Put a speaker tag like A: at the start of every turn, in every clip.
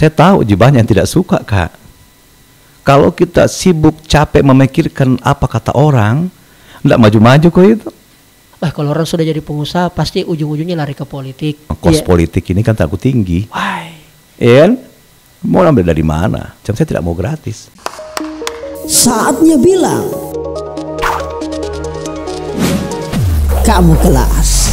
A: Saya tahu banyak yang tidak suka, Kak. Kalau kita sibuk capek memikirkan apa kata orang, enggak maju-maju kok itu.
B: Kalau orang sudah jadi pengusaha pasti ujung-ujungnya lari ke politik.
A: Kos politik ini kan takut tinggi. Iya kan? Mau ambil dari mana? Saya tidak mau gratis.
C: Saatnya bilang kamu kelas.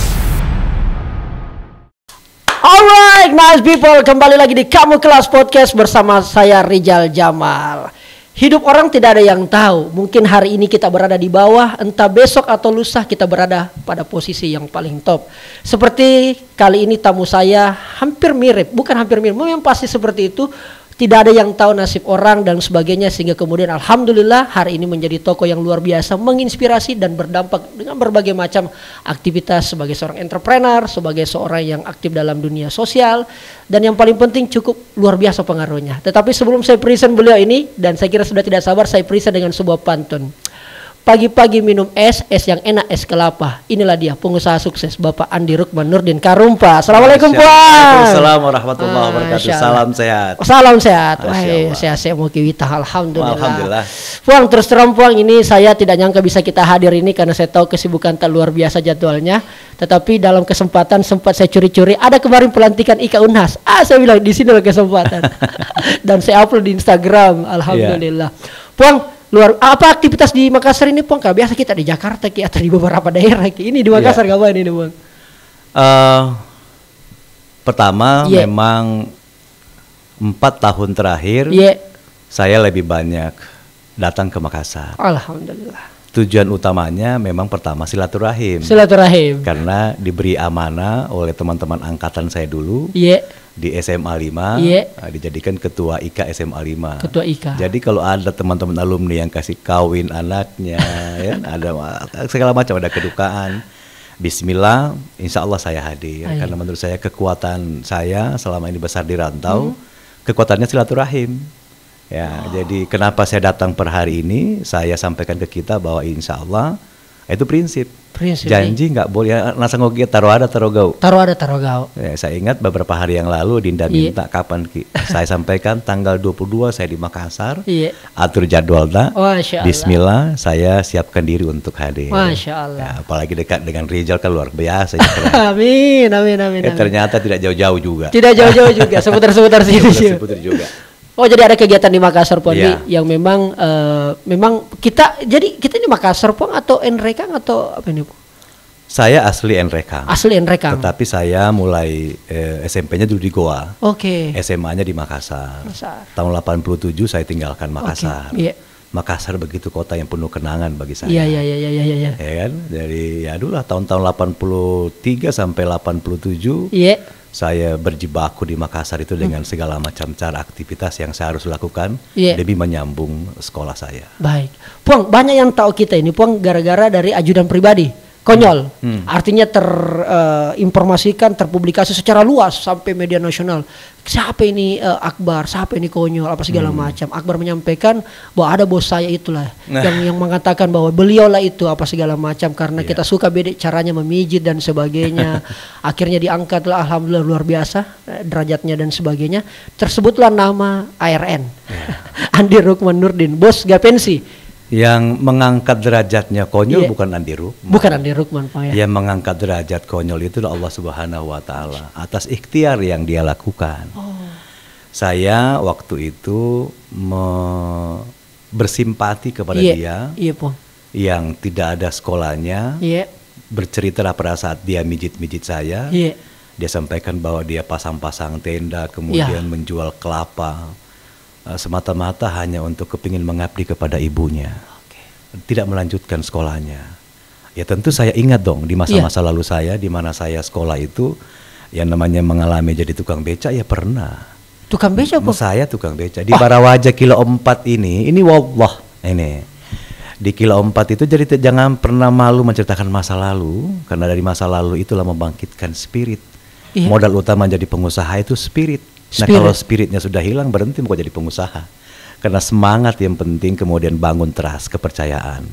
B: Alright, nice people, kembali lagi di Kamu Kelas Podcast bersama saya Rizal Jamal. Hidup orang tidak ada yang tahu. Mungkin hari ini kita berada di bawah, entah besok atau lusa kita berada pada posisi yang paling top. Seperti kali ini tamu saya hampir mirip, bukan hampir mirip, memang pasti seperti itu. Tidak ada yang tahu nasib orang dan sebagainya, sehingga kemudian alhamdulillah hari ini menjadi tokoh yang luar biasa, menginspirasi dan berdampak dengan berbagai macam aktivitas sebagai seorang entrepreneur, sebagai seorang yang aktif dalam dunia sosial, dan yang paling penting cukup luar biasa pengaruhnya. Tetapi sebelum saya present beliau ini, dan saya kira sudah tidak sabar, saya present dengan sebuah pantun. Pagi-pagi minum es yang enak, es kelapa. Inilah dia pengusaha sukses Bapak Andi Rukman Nurdin Karumpa. Assalamualaikum Puang.
A: Waalaikumsalam warahmatullahi wabarakatuh. Salam sehat.
B: Salam sehat. Wah, sehat mau kita alhamdulillah.
A: Alhamdulillah.
B: Puang, terus terang Puang, ini saya tidak nyangka bisa kita hadir ini karena saya tahu kesibukan tak luar biasa jadwalnya. Tetapi dalam kesempatan sempat saya curi-curi, ada kemarin pelantikan Ika Unhas. Saya bilang di sini loh kesempatan. Dan saya upload di Instagram. Alhamdulillah. Puang, apa aktivitas di Makassar ini, Pong? Biasa kita di Jakarta atau di beberapa daerah. Ini di Makassar kapan ini, Bang?
A: Pertama, memang 4 tahun terakhir saya lebih banyak datang ke Makassar.
B: Alhamdulillah.
A: Tujuan utamanya memang pertama silaturahim. Karena diberi amanah oleh teman-teman angkatan saya dulu. Di SMA 5 dijadikan ketua IKA SMA 5.
B: Ketua IKA.
A: Jadi kalau ada teman-teman alumni yang kasih kawin anaknya, ya, ada segala macam, ada kedukaan, bismillah, insya Allah saya hadir. Karena menurut saya kekuatan saya selama ini besar di rantau, kekuatannya silaturahim. Ya, jadi kenapa saya datang per hari ini, saya sampaikan ke kita bahwa insya Allah itu prinsip janji nggak boleh nasa ngogi taruh ada taruh gau. Ya, saya ingat beberapa hari yang lalu Dinda minta kapan saya sampaikan tanggal 22 saya di Makassar. Atur jadwalnya. Bismillah, saya siapkan diri untuk hadir.
B: Masya Allah.
A: Ya, apalagi dekat dengan Rizal kan luar biasa.
B: Amin.
A: Ternyata tidak jauh-jauh juga.
B: Tidak jauh-jauh juga, seputar-seputar sini.
A: Seputar juga.
B: Oh, jadi ada kegiatan di Makassar, Pong, yang memang kita ini Makassar, Pong, atau Nrekang atau apa ini, Pong?
A: Saya asli Nrekang.
B: Asli Nrekang.
A: Tetapi saya mulai SMP-nya dulu di Goa. SMA-nya di Makassar. Tahun 87 saya tinggalkan Makassar. Makassar begitu kota yang penuh kenangan bagi saya.
B: Iya.
A: Ya kan? Jadi ya dulu lah tahun-tahun 83 sampai 87. Saya berjibaku di Makassar itu dengan segala macam cara aktivitas yang saya harus lakukan demi menyambung sekolah saya.
B: Baik, Puang, banyak yang tahu kita ini, Puang, gara-gara dari ajudan pribadi. Konyol, artinya terinformasikan, terpublikasi secara luas sampai media nasional. Siapa ini Akbar, siapa ini Konyol, apa segala macam. Akbar menyampaikan bahwa ada bos saya itulah yang mengatakan bahwa beliaulah itu apa segala macam karena kita suka beda caranya memijit dan sebagainya. Akhirnya diangkatlah, alhamdulillah luar biasa derajatnya dan sebagainya. Tersebutlah nama ARN, Andi Rukman Nurdin, bos gak pensi.
A: Yang mengangkat derajatnya Konyol bukan Andi Rukman.
B: Bukan Andi Rukman, Pak, ya.
A: Yang mengangkat derajat Konyol itu Allah Subhanahu wa taala atas ikhtiar yang dia lakukan. Saya waktu itu bersimpati kepada dia. Yang tidak ada sekolahnya. Bercerita pada saat dia mijit-mijit saya. Dia sampaikan bahwa dia pasang-pasang tenda, kemudian menjual kelapa. Semata-mata hanya untuk kepingin mengabdi kepada ibunya, tidak melanjutkan sekolahnya. Ya tentu saya ingat dong di masa-masa lalu saya, di mana saya sekolah itu, yang namanya mengalami jadi tukang beca ya pernah.
B: Tukang beca, Pak?
A: Saya tukang beca di Barawaja Kilo 4 ini wallah ini. Di Kilo 4 itu jadi jangan pernah malu menceritakan masa lalu, karena dari masa lalu itulah membangkitkan spirit. Modal utama jadi pengusaha itu spirit. Nah kalau spiritnya sudah hilang, berhenti mau jadi pengusaha. Karena semangat yang penting, kemudian bangun trust, kepercayaan.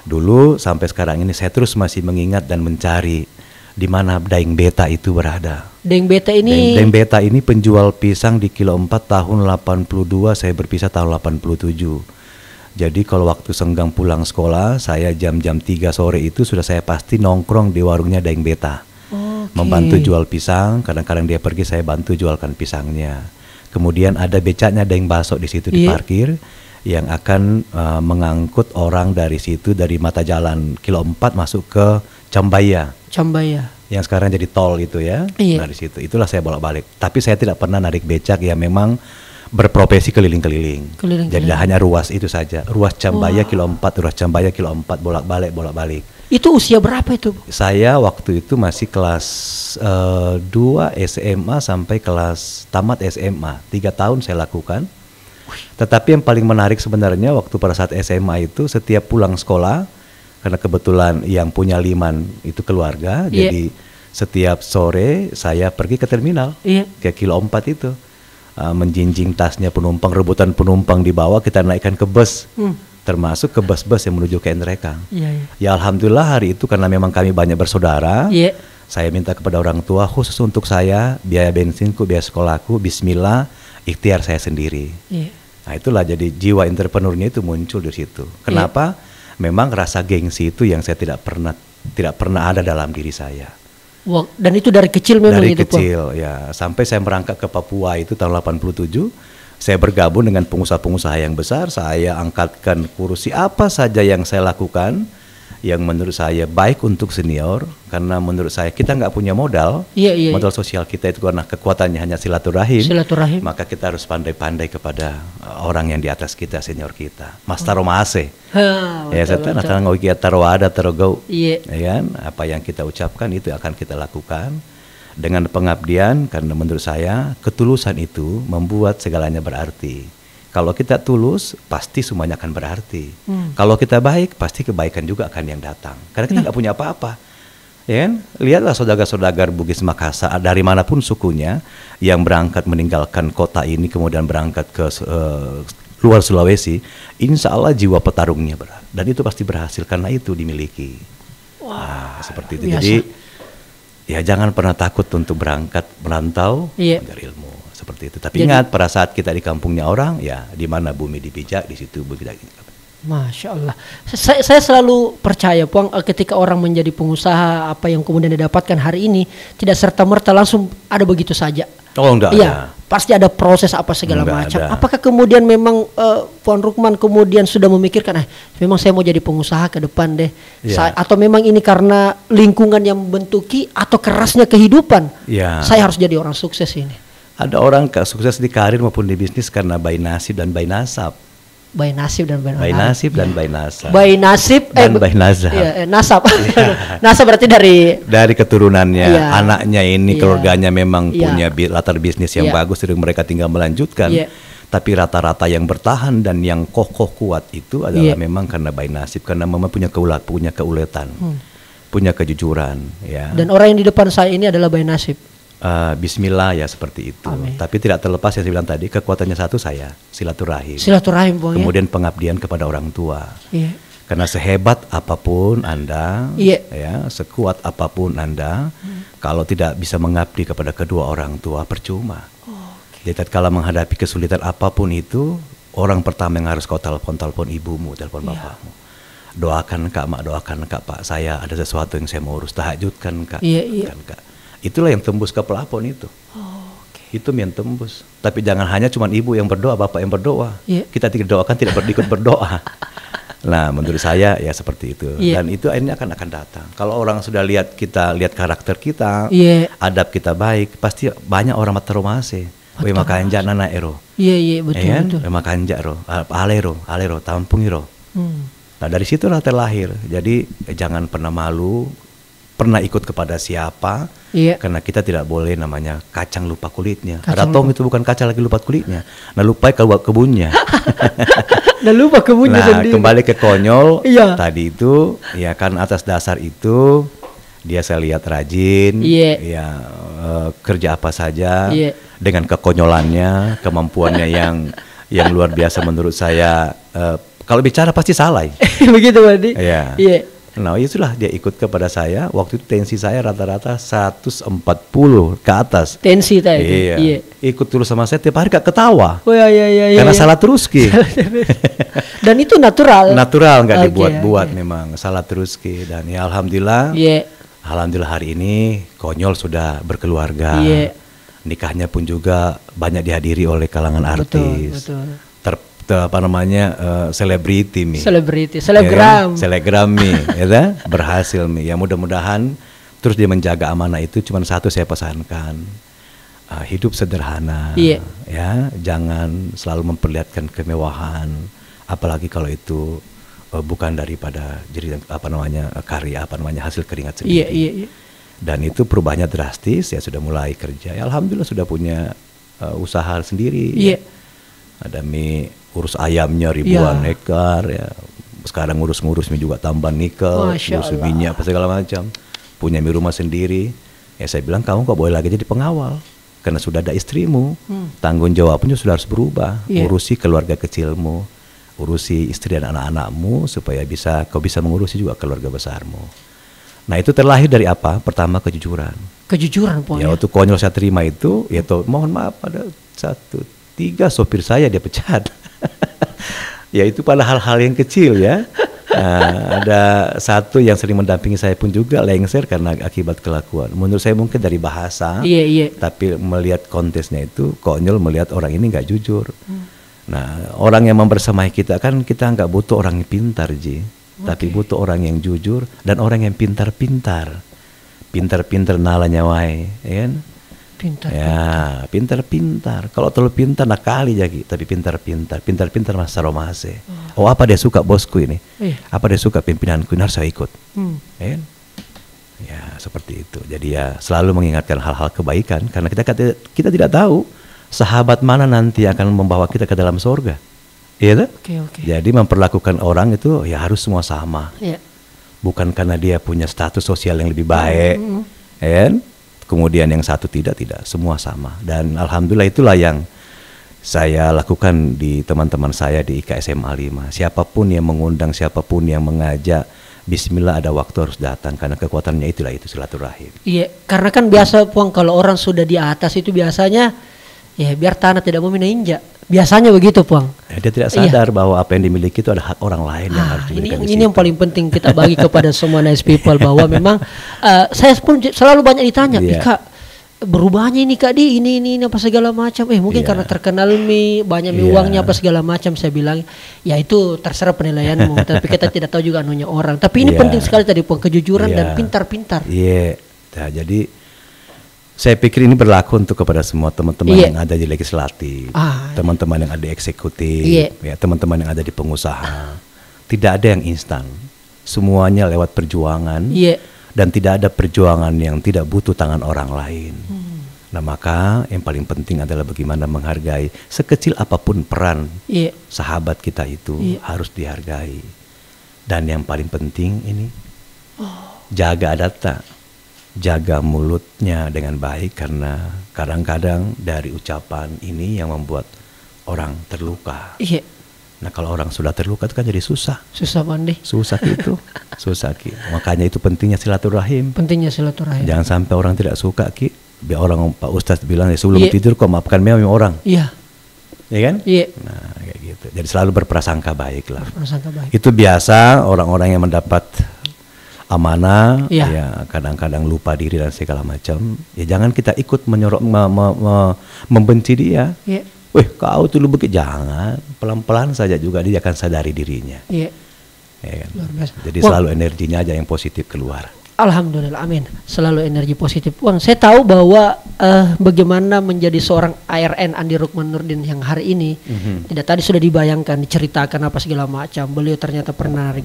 A: Dulu sampai sekarang ini saya terus masih mengingat dan mencari di mana Daeng Beta itu berada.
B: Daeng Beta ini
A: Daeng Beta ini penjual pisang di Kilo 4 tahun 82, saya berpisah tahun 87. Jadi kalau waktu senggang pulang sekolah, saya jam-jam 3 sore itu sudah saya pasti nongkrong di warungnya Daeng Beta. Membantu jual pisang, kadang-kadang dia pergi saya bantu jualkan pisangnya. Kemudian ada becaknya Daeng Baso di situ diparkir yang akan mengangkut orang dari situ dari mata jalan Kilo 4 masuk ke Cambaya. Yang sekarang jadi tol itu ya. Nah di situ itulah saya bolak-balik. Tapi saya tidak pernah narik becak yang memang berprofesi keliling-keliling. Jadi hanya ruas itu saja. Ruas Cambaya Kilo 4, ruas Cambaya Kilo 4 bolak-balik.
B: Itu usia berapa itu?
A: Saya waktu itu masih kelas 2 SMA sampai kelas tamat SMA. 3 tahun saya lakukan. Tetapi yang paling menarik sebenarnya waktu pada saat SMA itu setiap pulang sekolah, karena kebetulan yang punya liman itu keluarga, jadi setiap sore saya pergi ke terminal, ke Kilo 4 itu. Menjinjing tasnya penumpang, rebutan penumpang di bawah, kita naikkan ke bus, termasuk ke bus-bus yang menuju ke Nrekang. Ya alhamdulillah hari itu karena memang kami banyak bersaudara, saya minta kepada orang tua khusus untuk saya, biaya bensinku, biaya sekolahku, bismillah, ikhtiar saya sendiri. Nah itulah jadi jiwa entrepreneurnya itu muncul di situ. Kenapa? Memang rasa gengsi itu yang saya tidak pernah ada dalam diri saya.
B: Wow, dan itu dari kecil memang
A: dari
B: itu,
A: kecil ya, sampai saya merangkak ke Papua itu tahun 87, saya bergabung dengan pengusaha-pengusaha yang besar, saya angkatkan kursi apa saja yang saya lakukan, yang menurut saya baik untuk senior, karena menurut saya kita nggak punya modal, modal sosial kita itu karena kekuatannya hanya silaturahim, maka kita harus pandai-pandai kepada orang yang di atas kita, senior kita, Mas Taromase. Ya, saya natang ngoki taroada tarogau. Ya kan, apa yang kita ucapkan itu akan kita lakukan dengan pengabdian, karena menurut saya ketulusan itu membuat segalanya berarti. Kalau kita tulus, pasti semuanya akan berarti. Kalau kita baik, pasti kebaikan juga akan yang datang. Karena kita nggak punya apa-apa. Ya kan? Lihatlah saudagar-saudagar Bugis Makassar, dari manapun sukunya, yang berangkat meninggalkan kota ini, kemudian berangkat ke luar Sulawesi, insya Allah jiwa petarungnya berat. Dan itu pasti berhasil, karena itu dimiliki. Nah, seperti itu. Biasa. Jadi, ya jangan pernah takut untuk berangkat, merantau, mencari ilmu. Seperti itu. Tapi ingat, pada saat kita di kampungnya orang, ya di mana bumi dipijak, di situ bumi kita.
B: Masya Allah. Saya selalu percaya, Puang, ketika orang menjadi pengusaha, apa yang kemudian didapatkan hari ini tidak serta-merta langsung ada begitu saja.
A: Oh enggak.
B: Iya, pasti ada proses apa segala macam. Apakah kemudian memang Puan Rukman kemudian sudah memikirkan, memang saya mau jadi pengusaha ke depan deh, atau memang ini karena lingkungan yang membentuki atau kerasnya kehidupan, saya harus jadi orang sukses ini.
A: Ada orang sukses di karir maupun di bisnis karena bayi nasib dan bayi nasab.
B: Bayi nasib dan bayi nasab.
A: Bayi nasib dan bayi nasab.
B: Bayi nasib
A: dan bayi nasab.
B: Nasab. Nasab berarti dari
A: keturunannya, anaknya ini keluarganya memang punya latar bisnis yang bagus, jadi mereka tinggal melanjutkan. Tapi rata-rata yang bertahan dan yang kokoh kuat itu adalah memang karena bayi nasib, karena memang punya keuletan, punya kejujuran. Ya.
B: Dan orang yang di depan saya ini adalah bayi nasib.
A: Bismillah ya, seperti itu. Amin. Tapi tidak terlepas yang saya bilang tadi, kekuatannya satu saya, silaturahim. Kemudian pengabdian kepada orang tua. Karena sehebat apapun Anda, ya, sekuat apapun Anda, kalau tidak bisa mengabdi kepada kedua orang tua, percuma. Jadi tatkala menghadapi kesulitan apapun itu, orang pertama yang harus kau telepon ibumu, telepon bapakmu. Doakan Kak, Mak, doakan Kak, Pak, saya ada sesuatu yang saya mau urus, tahajudkan Kak. Kak. Itulah yang tembus ke pelapon itu. Itu yang tembus. Tapi jangan hanya cuma ibu yang berdoa, bapak yang berdoa. Kita tidak doakan, tidak ikut berdoa. Nah, menurut saya ya seperti itu. Dan itu akhirnya akan datang. Kalau orang sudah lihat karakter kita, adab kita baik, pasti banyak orang mataromase. We makanja nana ero.
B: Betul.
A: We makanja ro, alero, tampungiro. Nah, dari situlah terlahir. Jadi jangan pernah malu, pernah ikut kepada siapa, karena kita tidak boleh namanya kacang lupa kulitnya. Ada tong itu bukan kaca lagi lupa kulitnya. Nah, lupa keluar kebunnya.
B: Nah, lupa kebunnya sendiri.
A: Kembali ke konyol tadi itu, ya kan atas dasar itu dia saya lihat rajin, kerja apa saja dengan kekonyolannya, kemampuannya yang luar biasa menurut saya. Kalau bicara pasti salah.
B: Begitu berarti.
A: Nah itulah dia ikut kepada saya. Waktu itu tensi saya rata-rata 140 ke atas.
B: Tensi tadi.
A: Iya. Ikut terus sama saya tiap hari gak ketawa.
B: Oh iya.
A: Karena salah terus Ki.
B: Dan itu natural.
A: Natural nggak dibuat-buat memang salah terus Ki. Dan ya alhamdulillah. Alhamdulillah hari ini Konyol sudah berkeluarga. Nikahnya pun juga banyak dihadiri oleh kalangan artis.
B: Betul.
A: Selebriti nih.
B: Selebgram.
A: Selebgram nih, ya berhasil nih. Ya mudah-mudahan terus dia menjaga amanah itu. Cuman satu saya pesankan, hidup sederhana, ya jangan selalu memperlihatkan kemewahan, apalagi kalau itu bukan daripada karya hasil keringat sendiri. Dan itu perubahannya drastis. Ya sudah mulai kerja. Ya alhamdulillah sudah punya usaha sendiri. Ada mie urus ayamnya ribuan hektar ya. Sekarang ngurus mie juga tambah nikel, ngurus minyak apa segala macam. Punya mie rumah sendiri. Ya saya bilang kamu kok boleh lagi jadi pengawal karena sudah ada istrimu. Tanggung jawabnya sudah harus berubah. Urusi keluarga kecilmu, urusi istri dan anak-anakmu supaya kau bisa mengurusi juga keluarga besarmu. Nah itu terlahir dari apa? Pertama kejujuran. Kejujuran
B: pokoknya.
A: Ya waktu Konyol saya terima itu, ya mohon maaf ada 3 sopir saya dia pecat. Ya itu pada hal-hal yang kecil ya. Nah, ada satu yang sering mendampingi saya pun juga lengser karena akibat kelakuan. Menurut saya mungkin dari bahasa, tapi melihat kontesnya itu Konyol melihat orang ini nggak jujur. Nah orang yang membersamai kita kan kita nggak butuh orang yang pintar tapi butuh orang yang jujur dan orang yang pintar-pintar nalanya wae, ya kan? Pintar-pintar. Kalau terlalu pintar nakali jadi, tapi pintar-pintar masa romase. Oh apa dia suka bosku ini? Apa dia suka pimpinanku ini harus saya ikut. Ya seperti itu. Jadi ya selalu mengingatkan hal-hal kebaikan karena kita tidak tahu sahabat mana nanti akan membawa kita ke dalam surga. Iya kan? Jadi memperlakukan orang itu ya harus semua sama. Bukan karena dia punya status sosial yang lebih baik, kan? Kemudian yang satu tidak, semua sama. Dan alhamdulillah itulah yang saya lakukan di teman-teman saya di IKSMA 5. Siapapun yang mengundang, siapapun yang mengajak, bismillah ada waktu harus datang karena kekuatannya itu silaturahim.
B: Iya, karena kan biasa Puang kalau orang sudah di atas itu biasanya ya biar tanah tidak mau injak. Biasanya begitu Puang.
A: Dia tidak sadar bahwa apa yang dimiliki itu ada hak orang lain yang harus diberikan.
B: Ini yang paling penting kita bagi kepada semua nice people bahwa memang saya pun selalu banyak ditanya, Kak berubahnya ini Kak ini apa segala macam. Mungkin karena terkenal banyak uangnya apa segala macam. Saya bilang ya itu terserah penilaianmu. Tapi kita tidak tahu juga anunya orang. Tapi ini penting sekali tadi Puang, kejujuran dan pintar-pintar.
A: Nah, jadi saya pikir ini berlaku untuk kepada semua teman-teman yang ada di legislatif, teman-teman yang ada di eksekutif, ya teman-teman yang ada di pengusaha. Tidak ada yang instan, semuanya lewat perjuangan, dan tidak ada perjuangan yang tidak butuh tangan orang lain. Nah maka yang paling penting adalah bagaimana menghargai sekecil apapun peran sahabat kita itu harus dihargai. Dan yang paling penting ini jaga adabnya. Jaga mulutnya dengan baik karena kadang-kadang dari ucapan ini yang membuat orang terluka. Nah kalau orang sudah terluka itu kan jadi susah.
B: Susah banget.
A: Susah gitu. Makanya itu pentingnya silaturahim. Jangan sampai orang tidak suka Ki. Biar orang Pak Ustadz bilang sebelum tidur kok maafkan memang orang. Iya kan? Nah kayak gitu. Jadi selalu berprasangka baik lah. Itu biasa orang-orang yang mendapat amanah, ya kadang-kadang lupa diri dan segala macam. Ya jangan kita ikut membenci dia. Kau tuh lu begitu, jangan. Pelan-pelan saja juga dia akan sadari dirinya. Ya kan? Jadi selalu energinya aja yang positif keluar.
B: Alhamdulillah, amin. Selalu energi positif. Bang, saya tahu bahwa bagaimana menjadi seorang ARN Andi Rukman Nurdin yang hari ini tidak tadi sudah dibayangkan, diceritakan apa segala macam. Beliau ternyata pernah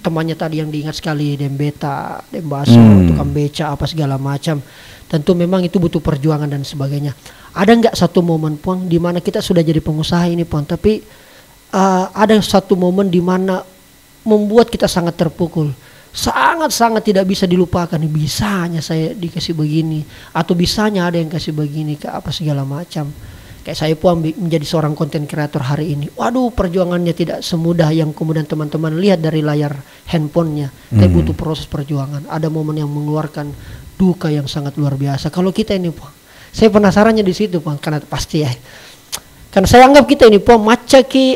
B: temannya tadi yang diingat sekali Dembeta, Dembaso, tukang beca apa segala macam. Tentu memang itu butuh perjuangan dan sebagainya. Ada nggak satu momen Puang di mana kita sudah jadi pengusaha ini Puang, tapi ada satu momen di mana membuat kita sangat terpukul. Sangat-sangat tidak bisa dilupakan. Bisanya saya dikasih begini, atau bisanya ada yang kasih begini ke apa segala macam. Kayak saya pun menjadi seorang konten kreator hari ini. Waduh, perjuangannya tidak semudah yang kemudian teman-teman lihat dari layar handphonenya. Tapi butuh proses perjuangan. Ada momen yang mengeluarkan duka yang sangat luar biasa. Kalau kita ini, Pong, saya penasarannya di situ, Pong, karena pasti ya. Karena saya anggap kita ini, Pong, maca ki,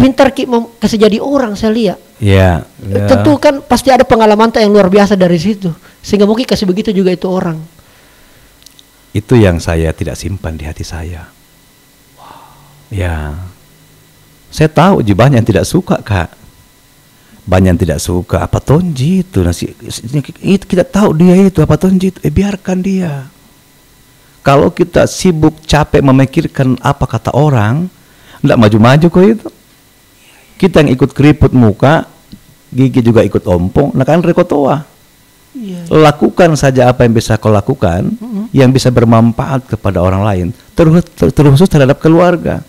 B: pintar ki, kasih jadi orang saya lihat.
A: Iya.
B: Tentu kan pasti ada pengalaman yang luar biasa dari situ. Sehingga mungkin kasih begitu juga itu orang.
A: Itu yang saya tidak simpan di hati saya. Ya, saya tahu banyak yang tidak suka, Kak. Banyak yang tidak suka. Apa tonji itu? Kita tahu dia itu apa tonji itu. Biarkan dia. Kalau kita sibuk capek memikirkan apa kata orang, enggak maju-maju kok itu. Kita yang ikut keriput muka, gigi juga ikut ompong, nah kan rekotoa. Lakukan saja apa yang bisa kau lakukan, yang bisa bermanfaat kepada orang lain, terkhusus terhadap keluarga.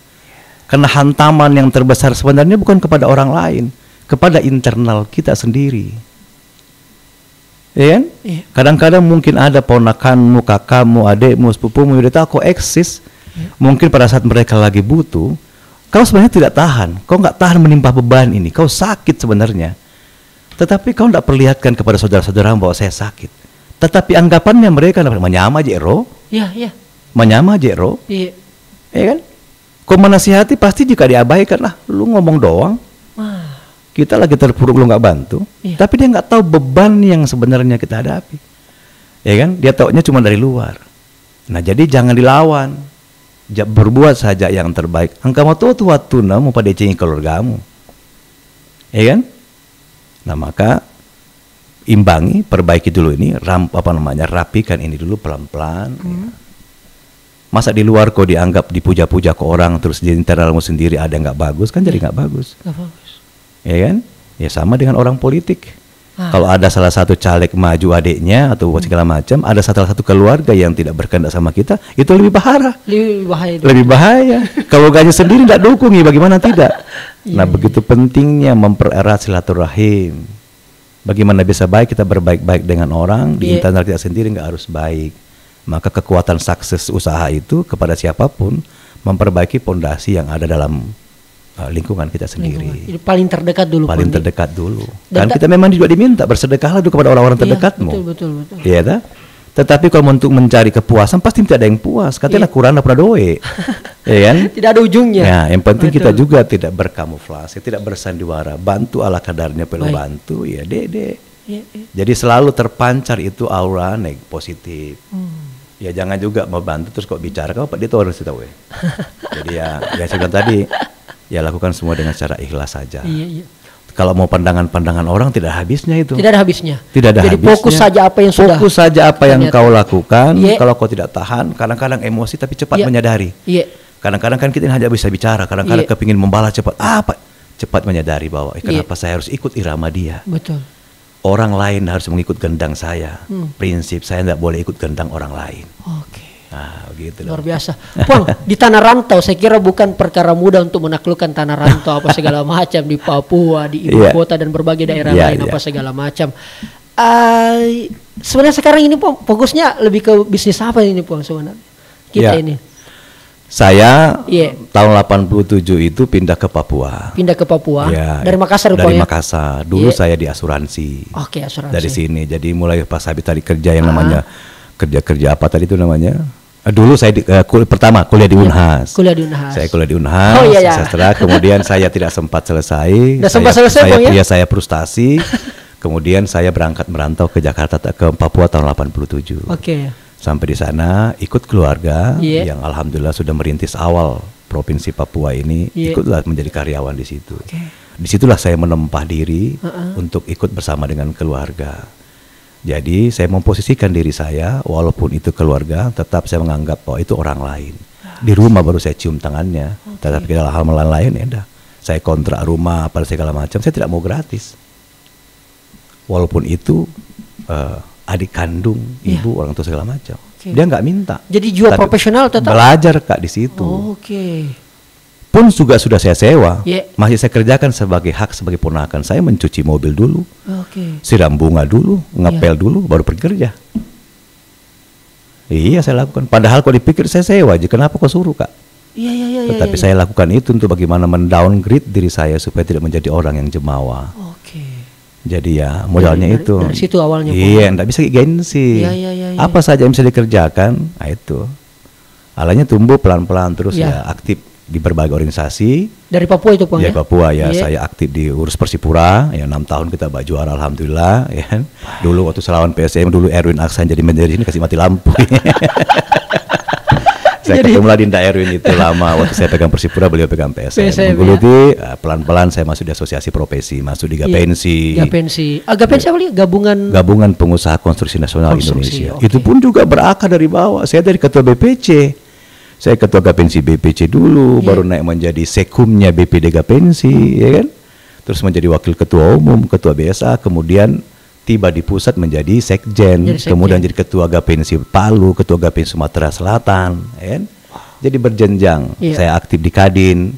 A: Karena hantaman yang terbesar sebenarnya bukan kepada orang lain, kepada internal kita sendiri. Ya kan? Kadang-kadang mungkin ada ponakanmu, kakakmu, adikmu, sepupumu, udah tahu kau eksis. Mungkin pada saat mereka lagi butuh, kau sebenarnya tidak tahan. Kau nggak tahan menimpa beban ini. Kau sakit sebenarnya. Tetapi kau tidak perlihatkan kepada saudara-saudara bahwa saya sakit. Tetapi anggapannya mereka menyama jero.
B: Iya.
A: Menyama jero.
B: Iya.
A: Ya kan? Kau menasihati pasti jika diabaikan lah. Lu ngomong doang. Kita lagi terpuruk lu nggak bantu. Iya. Tapi dia nggak tahu beban yang sebenarnya kita hadapi. Ya kan? Dia taunya cuma dari luar. Nah jadi jangan dilawan. Berbuat saja yang terbaik. Angka mau tuh waktu mau pada cengi keluargamu. Ya kan? Nah maka imbangi, perbaiki dulu ini, rapikan ini dulu pelan-pelan. Ya. Masa di luar kok dianggap dipuja-puja ke orang, terus di internalmu sendiri ada yang nggak bagus, kan jadi nggak bagus.
B: Nggak bagus.
A: Ya kan? Ya sama dengan orang politik. Kalau ada salah satu caleg maju adiknya atau segala macam, ada salah satu keluarga yang tidak berkehendak sama kita, itu lebih bahaya. Lebih bahaya. Kalau gaknya sendiri tidak dukung, ya bagaimana tidak? Nah begitu pentingnya mempererat silaturahim. Bagaimana bisa baik kita berbaik-baik dengan orang, di internal kita sendiri nggak harus baik. Maka kekuatan sukses usaha itu kepada siapapun memperbaiki pondasi yang ada dalam lingkungan kita sendiri.
B: Itu paling terdekat dulu.
A: Paling terdekat dulu. Dan kita memang juga diminta bersedekahlah dulu kepada orang-orang terdekatmu.
B: Betul.
A: Iya dah. Tetapi kalau untuk mencari kepuasan pasti tidak ada yang puas. Katanya kurang pernah doe. Ya kan? Tidak
B: ada ujungnya.
A: Ya, yang penting kita juga tidak berkamuflase, tidak bersandiwara. Bantu ala kadarnya perlu bantu, ya dede. Jadi selalu terpancar itu aura positif. Ya jangan juga mau bantu terus kok bicara kau Pak dia tuh harus tahu. Jadi ya saya bilang tadi ya lakukan semua dengan cara ikhlas saja. Kalau mau pandangan-pandangan orang tidak ada habisnya itu.
B: Tidak ada habisnya.
A: Tidak ada
B: Jadi
A: habisnya.
B: fokus saja apa yang sudah.
A: Fokus saja apa yang kau lakukan. Kalau kau tidak tahan, kadang-kadang emosi tapi cepat menyadari. Kadang-kadang kan kita hanya bisa bicara, kadang-kadang kepingin membalas cepat. Cepat menyadari bahwa kenapa saya harus ikut irama dia.
B: Betul.
A: Orang lain harus mengikut gendang saya. Prinsip saya tidak boleh ikut gendang orang lain.
B: Oke.
A: Nah, begitu.
B: Luar biasa. Pong, di tanah rantau saya kira bukan perkara mudah untuk menaklukkan tanah rantau apa segala macam di Papua, di ibu kota dan berbagai daerah lain apa segala macam. Sebenarnya sekarang ini Pong, fokusnya lebih ke bisnis apa ini Pong sebenarnya? Kita ini.
A: Saya tahun 87 itu pindah ke Papua.
B: Pindah ke Papua. Dari Makassar
A: Dari Makassar. Dulu saya di asuransi.
B: Oke, asuransi.
A: Dari sini. Jadi mulai pas habis tadi kerja yang namanya kerja apa tadi itu namanya? Dulu saya pertama kuliah di Unhas.
B: Kuliah di Unhas.
A: Saya kuliah di Unhas. Sastra. Kemudian saya tidak sempat selesai. Saya frustasi. Kemudian saya berangkat merantau ke Jakarta ke Papua tahun 87.
B: Oke.
A: Sampai di sana ikut keluarga yang alhamdulillah sudah merintis awal provinsi Papua ini, ikutlah menjadi karyawan di situ. Disitulah saya menempah diri untuk ikut bersama dengan keluarga. Jadi saya memposisikan diri saya, walaupun itu keluarga, tetap saya menganggap bahwa itu orang lain. Di rumah baru saya cium tangannya, tetapi dalam hal lain ya dah. Saya kontrak rumah apa segala macam, saya tidak mau gratis. Walaupun itu adik kandung, ibu, orang tua segala macam. Dia nggak minta.
B: Jadi jiwa profesional tetap
A: belajar Kak di situ. Pun juga sudah saya sewa, masih saya kerjakan sebagai hak sebagai ponakan. Saya mencuci mobil dulu, siram bunga dulu, ngepel dulu, baru pergi kerja. Iya saya lakukan. Padahal kalau dipikir saya sewa aja, kenapa kau suruh Kak?
B: Iya, iya, iya.
A: Tetapi saya lakukan itu untuk bagaimana mendowngrade diri saya supaya tidak menjadi orang yang jemawa.
B: Oke.
A: Jadi ya modalnya itu.
B: Dari situ awalnya.
A: Iya, enggak bisa gengsi.
B: Iya.
A: Apa saja yang bisa dikerjakan, nah itu. Alanya tumbuh pelan-pelan terus ya aktif di berbagai organisasi.
B: Dari Papua itu Pang
A: ya? Papua ya,
B: iya.
A: Saya aktif di urus Persipura, ya 6 tahun kita juara alhamdulillah, ya kan. Dulu waktu selawan PSM dulu Erwin Aksan jadi manajer sini kasih mati lampu. Saya ketemu lah Dinda Erwin itu lama waktu saya pegang Persipura, beliau pegang PSM. Menggeluti pelan-pelan saya masuk di asosiasi profesi, masuk di Gapensi.
B: Gapensi. Gapensi apa nih?
A: Gabungan Pengusaha Konstruksi Nasional Indonesia.
B: Okay.
A: Itu pun juga berakar dari bawah. Saya dari ketua BPC. Saya ketua Gapensi BPC dulu, baru naik menjadi sekumnya BPD Gapensi, ya kan? Terus menjadi wakil ketua umum, ketua BSA, kemudian tiba di pusat menjadi sekjen, kemudian jadi ketua Gapensi Palu, ketua Gapensi Sumatera Selatan, ya kan? Jadi berjenjang. Saya aktif di Kadin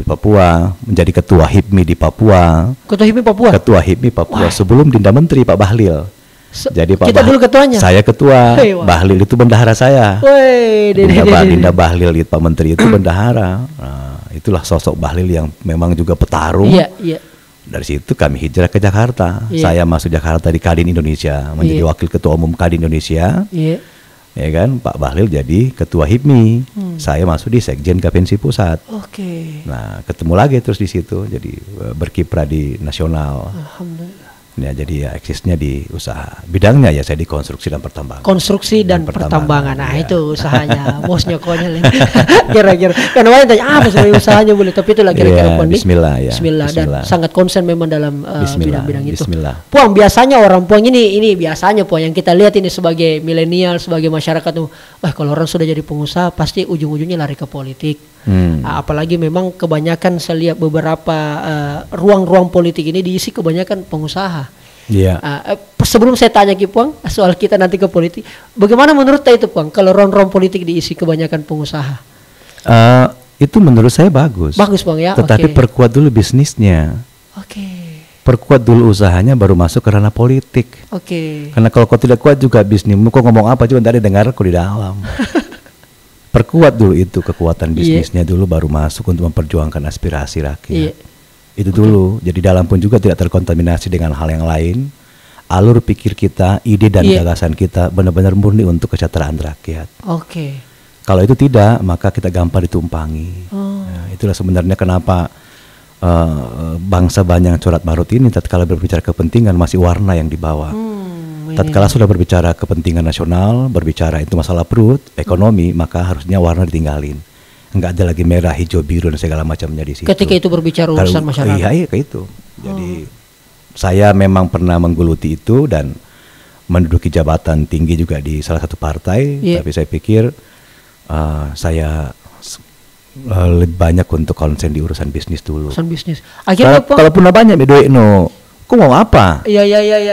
A: di Papua, menjadi ketua HIPMI di Papua.
B: Ketua HIPMI Papua? Ketua
A: HIPMI Papua. Sebelum Dinda Menteri Pak Bahlil. Jadi Pak
B: kita dulu ketuanya.
A: Saya ketua, Bahlil itu bendahara saya. Dinda Bahlil itu Pak Menteri itu bendahara. Nah, itulah sosok Bahlil yang memang juga petarung.
B: Iya.
A: Dari situ kami hijrah ke Jakarta. Saya masuk Jakarta di Kadin Indonesia, menjadi wakil ketua umum Kadin Indonesia. Ya kan, Pak Bahlil jadi ketua HIPMI. Saya masuk di Sekjen Gapensi Pusat. Nah, ketemu lagi terus di situ, jadi berkiprah di nasional.
B: Alhamdulillah.
A: Ya, jadi ya eksisnya di usaha bidangnya ya saya di konstruksi dan pertambangan.
B: Konstruksi dan pertambangan. Nah itu usahanya bosnya konyol. Kira-kira karena banyak tanya apa sebenarnya usahanya boleh, tapi itulah kira-kira
A: Bismillah ya.
B: Bismillah dan sangat konsen memang dalam bidang-bidang itu.
A: Bismillah.
B: Puang biasanya orang Puang ini biasanya Puang yang kita lihat ini sebagai milenial, sebagai masyarakat tuh, kalau orang sudah jadi pengusaha pasti ujung-ujungnya lari ke politik. Apalagi memang kebanyakan saya lihat beberapa ruang-ruang politik ini diisi kebanyakan pengusaha.
A: Iya.
B: Sebelum saya tanya Ki Puang soal kita nanti ke politik, bagaimana menurut itu Puang kalau ruang-ruang politik diisi kebanyakan pengusaha?
A: Itu menurut saya bagus.
B: Bagus Puang ya.
A: Tetapi perkuat dulu bisnisnya. Perkuat dulu usahanya baru masuk ke ranah politik. Karena kalau kau tidak kuat juga bisnismu, kau ngomong apa juga tidak dengar kau di dalam. Perkuat dulu itu kekuatan bisnisnya dulu baru masuk untuk memperjuangkan aspirasi rakyat. Itu dulu. Jadi dalam pun juga tidak terkontaminasi dengan hal yang lain. Alur pikir kita, ide dan gagasan kita benar-benar murni untuk kesejahteraan rakyat. Kalau itu tidak, maka kita gampang ditumpangi. Nah, itulah sebenarnya kenapa bangsa banyak corat marut ini tatkala berbicara kepentingan masih warna yang dibawa. Tatkala sudah berbicara kepentingan nasional, berbicara itu masalah perut, ekonomi, maka harusnya warna ditinggalin. Enggak ada lagi merah, hijau, biru dan segala macamnya di situ.
B: Ketika itu berbicara urusan masyarakat.
A: Iya, kayak itu. Jadi saya memang pernah menggeluti itu dan menduduki jabatan tinggi juga di salah satu partai. Tapi saya pikir saya lebih banyak untuk konsen di urusan bisnis dulu.
B: Urusan bisnis. Akhirnya
A: kalau punya banyak duit kau mau apa?
B: Iya,